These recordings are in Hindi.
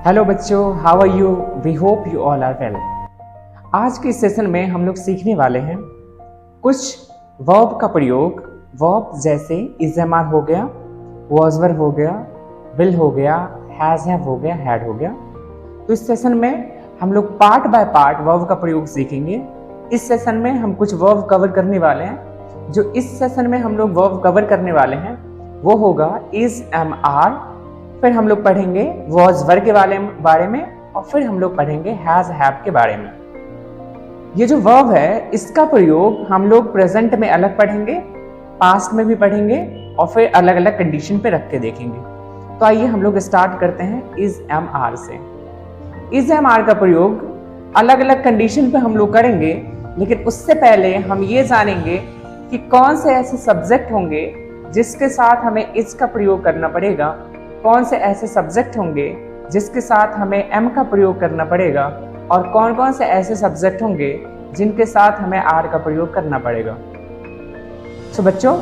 हेलो बच्चों, how are you? We hope you all are well. आज के सेशन में हम लोग सीखने वाले हैं कुछ वर्ब का प्रयोग। वर्ब जैसे इज एम आर हो गया, वॉज वर हो गया, विल हो गया, हैज हैव हो गया, हैड हो गया। तो इस सेशन में हम लोग पार्ट बाय पार्ट वर्ब का प्रयोग सीखेंगे। इस सेशन में हम कुछ वर्ब कवर करने वाले हैं। जो इस सेशन में हम लोग वर्ब कवर करने वाले हैं वो होगा इज एम आर, फिर हम लोग पढ़ेंगे वॉज वर के बारे में, और फिर हम लोग पढ़ेंगे हैज हैव के बारे में। ये जो वर्ब है इसका प्रयोग हम लोग प्रेजेंट में अलग पढ़ेंगे, पास्ट में भी पढ़ेंगे, और फिर अलग अलग कंडीशन पे रख के देखेंगे। तो आइए हम लोग स्टार्ट करते हैं इज एम आर से। इज एम आर का प्रयोग अलग अलग कंडीशन पे हम लोग करेंगे, लेकिन उससे पहले हम ये जानेंगे कि कौन से ऐसे सब्जेक्ट होंगे जिसके साथ हमें इज का प्रयोग करना पड़ेगा, कौन से ऐसे सब्जेक्ट होंगे जिसके साथ हमें एम का प्रयोग करना पड़ेगा, और कौन कौन से ऐसे सब्जेक्ट होंगे जिनके साथ हमें आर का प्रयोग करना पड़ेगा। तो बच्चों,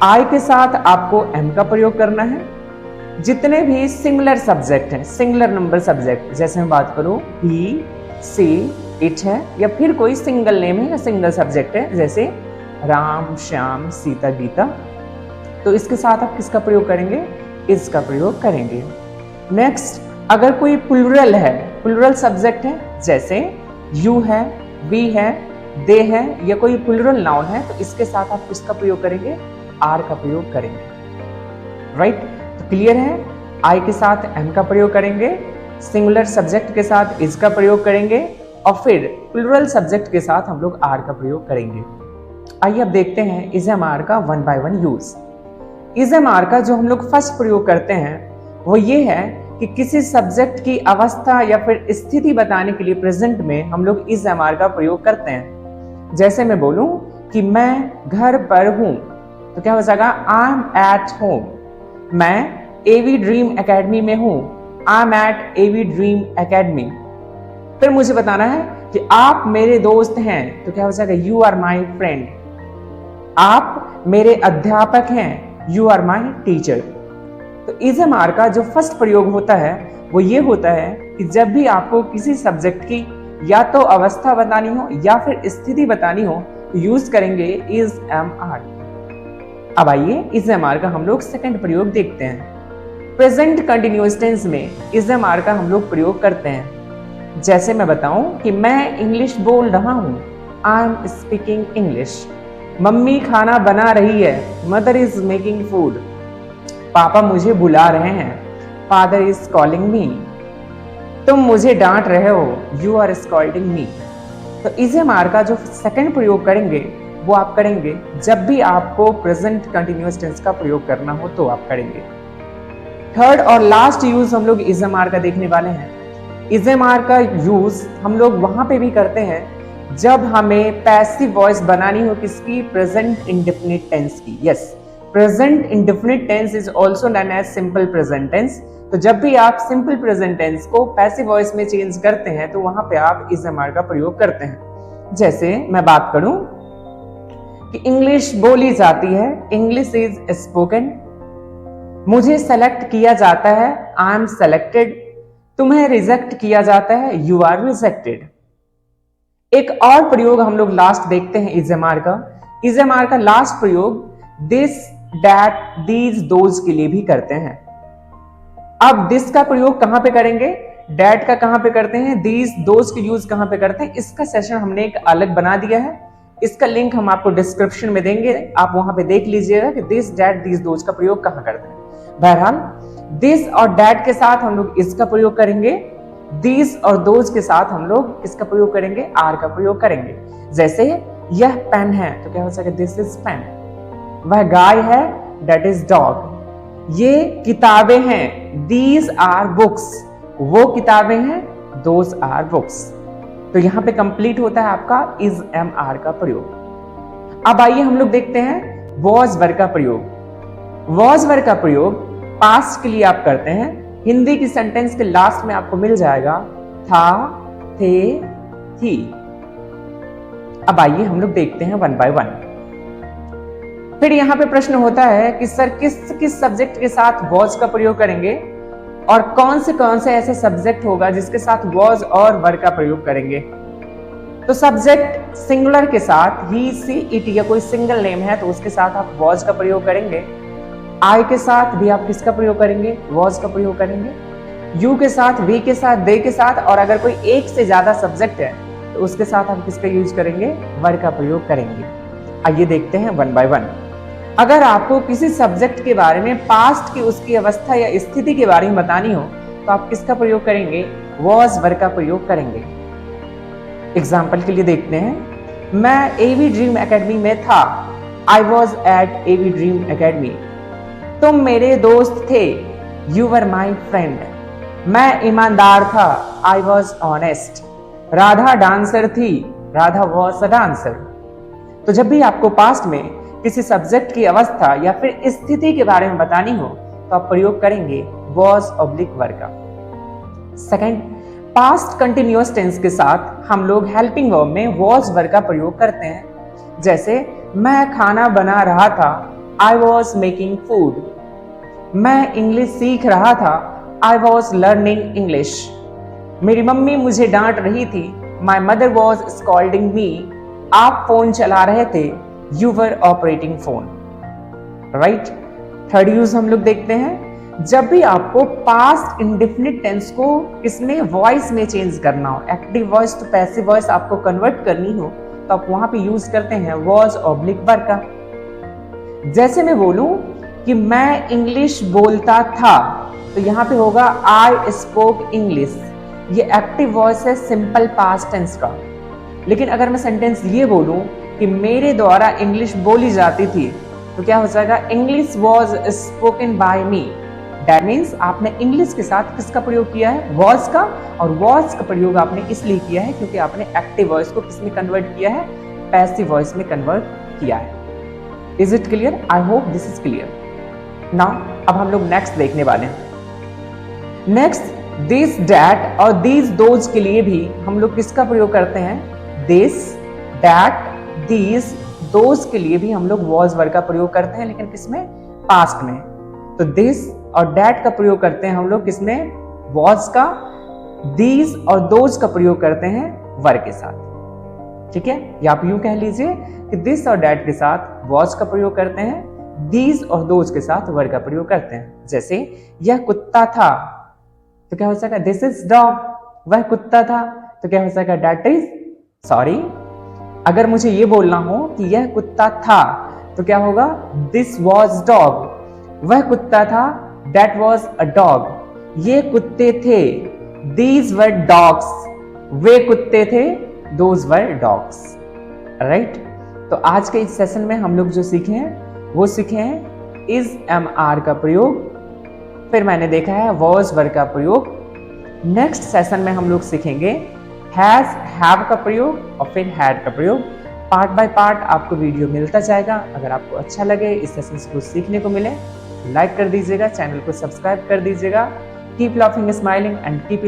आई के साथ आपको एम का प्रयोग करना है। जितने भी सिंगुलर सब्जेक्ट हैं, सिंगुलर नंबर सब्जेक्ट, जैसे मैं बात करूं ही, सी, इट है, या फिर कोई सिंगल नेम है या सिंगल सब्जेक्ट है, जैसे राम, श्याम, सीता, गीता, तो इसके साथ आप किसका प्रयोग करेंगे? इज का प्रयोग करेंगे। नेक्स्ट, अगर कोई प्लूरल है, प्लूरल सब्जेक्ट है, जैसे यू है, वी है, दे है, या कोई प्लूरल नाउन है, तो इसके साथ आप किसका प्रयोग करेंगे? आर का प्रयोग करेंगे। राइट? तो क्लियर है? आई के साथ एम का प्रयोग करेंगे, सिंगुलर सब्जेक्ट के साथ इज का प्रयोग करेंगे, और फिर प्लूरल सब्जेक्ट के साथ हम लोग आर का प्रयोग करेंगे। आइए अब देखते हैं इज एम आर का one by one use. Is am are का जो हम लोग फर्स्ट प्रयोग करते हैं वो ये है कि किसी सब्जेक्ट की अवस्था या फिर स्थिति बताने के लिए प्रेजेंट में हम लोग इज एम आर का प्रयोग करते हैं। जैसे मैं बोलूं कि मैं घर पर हूं, तो क्या हो जाएगा? I am at home. मैं एवी ड्रीम एकेडमी में हूं, I am at AV dream Academy. फिर मुझे बताना है कि आप मेरे दोस्त हैं, तो क्या हो जाएगा? You are my friend. आप मेरे अध्यापक हैं, यू आर माई टीचर। तो इज एम आर का जो फर्स्ट प्रयोग होता है वो ये होता है कि जब भी आपको किसी सब्जेक्ट की या तो अवस्था बतानी हो या फिर स्थिति बतानी हो तो यूज करेंगे इज एम आर। अब आइए इज एम आर का हम लोग सेकंड प्रयोग देखते हैं। प्रेजेंट कंटिन्यूअस टेंस में इज एम आर का हम लोग प्रयोग करते हैं। जैसे मैं बताऊं कि मैं इंग्लिश बोल रहा हूं, I am speaking English. Mummy खाना बना रही है, मदर इज मेकिंग फूड। पापा मुझे बुला रहे हैं, फादर इज कॉलिंग मी। तुम मुझे डांट रहे हो, यू आर स्कॉल्डिंग मी। तो इज एम आर का जो सेकंड प्रयोग करेंगे वो आप करेंगे जब भी आपको प्रेजेंट कंटिन्यूअस टेंस का प्रयोग करना हो तो आप करेंगे। थर्ड और लास्ट यूज हम लोग इज एम आर का देखने वाले हैं। इज एम आर का यूज हम लोग वहां पे भी करते हैं जब हमें पैसिव वॉइस बनानी हो किसकी? प्रेजेंट इंडेफिनिट टेंस की। Yes, present indefinite tense is also known as simple present tense. तो जब भी आप सिंपल प्रेजेंट टेंस को पैसिव वॉइस में चेंज करते हैं तो वहां पे आप इज एम आर का प्रयोग करते हैं। जैसे मैं बात करूं कि इंग्लिश बोली जाती है, इंग्लिश इज स्पोकन। मुझे सेलेक्ट किया जाता है, आई एम सेलेक्टेड। तुम्हें रिजेक्ट किया जाता है, यू आर रिजेक्टेड। एक और प्रयोग हम लोग लास्ट देखते हैं इज एम आर का। इज एम आर का लास्ट प्रयोग दिस, दैट, दीज, दोज के लिए भी करते हैं। अब दिस का प्रयोग कहां पे करेंगे? डैट का कहां पे करते हैं? दीज, दोज के यूज कहां पे करते हैं? इसका सेशन हमने एक अलग बना दिया है, इसका लिंक हम आपको डिस्क्रिप्शन में देंगे, आप वहां पे देख लीजिएगा कि दिस, डैट, दीज, दोज का प्रयोग कहां करते हैं। बहरहाल दिस और डैट के साथ हम लोग इसका प्रयोग करेंगे, दीज और दोज के साथ हम लोग इसका प्रयोग करेंगे, आर का प्रयोग करेंगे। जैसे यह पेन है, तो क्या हो सके? This is pen. वह गाय है, दैट इज डॉग। ये किताबें हैं, दीज आर बुक्स। वो किताबें हैं, दोज आर बुक्स। तो यहां पे कंप्लीट होता है आपका इज एम आर का प्रयोग। अब आइए हम लोग देखते हैं वॉज वर का प्रयोग। वॉज वर का प्रयोग पास्ट के लिए आप करते हैं। हिंदी की सेंटेंस के लास्ट में आपको मिल जाएगा था, थे, थी। अब आइए हम लोग देखते हैं वन बाय वन। फिर यहां पे प्रश्न होता है कि सर किस किस सब्जेक्ट के साथ वॉज का प्रयोग करेंगे? और कौन से ऐसे सब्जेक्ट होगा जिसके साथ वॉज और वर का प्रयोग करेंगे। तो सब्जेक्ट सिंगुलर के साथ ही, सी, इट या कोई सिंगल नेम है तो उसके साथ आप वॉज का प्रयोग करेंगे। आई के साथ भी आप किसका प्रयोग करेंगे? वॉज का प्रयोग करेंगे। यू के साथ, वी के साथ, दे के साथ, और अगर कोई एक से ज्यादा सब्जेक्ट है तो उसके साथ आप किसका यूज करेंगे? वर का प्रयोग करेंगे। आइए देखते हैं वन बाय वन। अगर आपको किसी सब्जेक्ट के बारे में पास्ट की उसकी अवस्था या स्थिति के बारे में बतानी हो तो आप किसका प्रयोग करेंगे? वॉज वर का प्रयोग करेंगे। एग्जाम्पल के लिए देखते हैं, मैं एवी ड्रीम एकेडमी में था। I was at AV dream academy. तुम मेरे दोस्त थे। You were my friend. मैं ईमानदार था। I was honest. Radha dancer थी। Radha was a dancer. तो जब भी आपको पास्ट में किसी सब्जेक्ट की अवस्था या फिर स्थिति के बारे में बतानी हो तो आप प्रयोग करेंगे वॉज ऑब्लिक वर का। सेकंड, पास्ट कंटिन्यूअस टेंस के साथ हम लोग हेल्पिंग वर्ब में वॉज वर का प्रयोग करते हैं। जैसे मैं खाना बना रहा था। I was making food. मैं इंग्लिश सीख रहा था। I was learning English. मेरी मम्मी मुझे डांट रही थी। माई मदर वॉज स्कॉल्डिंग मी। आप फोन चला रहे थे। You were operating phone. Right. Third use हम लोग देखते हैं, जब भी आपको पास्ट इंडेफिनिट टेंस को इसमें वॉइस में चेंज करना हो, active voice to passive voice आपको कन्वर्ट करनी हो तो आप वहां पे यूज करते हैं वॉज ऑब्लिक वर का। जैसे मैं बोलूं कि मैं इंग्लिश बोलता था तो यहां पे होगा आई स्पोक इंग्लिश। ये एक्टिव वॉइस है सिंपल पास्ट टेंस का। लेकिन अगर मैं सेंटेंस ये बोलूं कि मेरे द्वारा इंग्लिश बोली जाती थी तो क्या हो जाएगा? English was spoken by me. That means आपने इंग्लिश के साथ किसका प्रयोग किया है? वॉज का। और वॉज का प्रयोग आपने इसलिए किया है क्योंकि आपने एक्टिव वॉइस को किसमें कन्वर्ट किया है? पैसिव वॉइस में कन्वर्ट किया है। Is it clear? I hope this is clear. Now अब हम लोग नेक्स्ट देखने वाले हैं। नेक्स्ट, दिस, दैट और दीज, दोज के लिए भी हम लोग किसका प्रयोग करते हैं? दिस, दैट, दीज, दोज के लिए भी हम लोग वॉज वर का प्रयोग करते हैं, लेकिन किसमें? पास्ट में। तो दिस और दैट का प्रयोग करते हैं हम लोग किसमें? वॉज का। दीज और दोज का प्रयोग करते हैं वर के साथ। ठीक है, या आप यूं कह लीजिए कि दिस और दैट के साथ वॉज का प्रयोग करते हैं, दीज और दोज के साथ वर का प्रयोग करते हैं। जैसे यह कुत्ता था तो क्या हो सका? This is dog. वह कुत्ता था तो क्या हो सका? दैट इज, सॉरी, अगर मुझे ये बोलना हो कि यह कुत्ता था तो क्या होगा? This was dog. वह कुत्ता था, दैट वॉज अ डॉग। ये कुत्ते थे, दीज वर डॉग्स। वे कुत्ते थे, दोज वर डॉग्स। राइट। तो आज के इस सेशन में हम लोग जो सीखे हैं वो सीखे हैं इज, एम, आर का प्रयोग। फिर मैंने देखा है वॉज वर का प्रयोग। नेक्स्ट सेशन में हम लोग सीखेंगे हैज, हैव का प्रयोग और फिर हैड का प्रयोग। पार्ट बाय पार्ट आपको वीडियो मिलता जाएगा। अगर आपको अच्छा लगे, इस सेशन से कुछ सीखने को मिले, लाइक कर दीजिएगा, चैनल को सब्सक्राइब कर दीजिएगा। Keep laughing, smiling and keep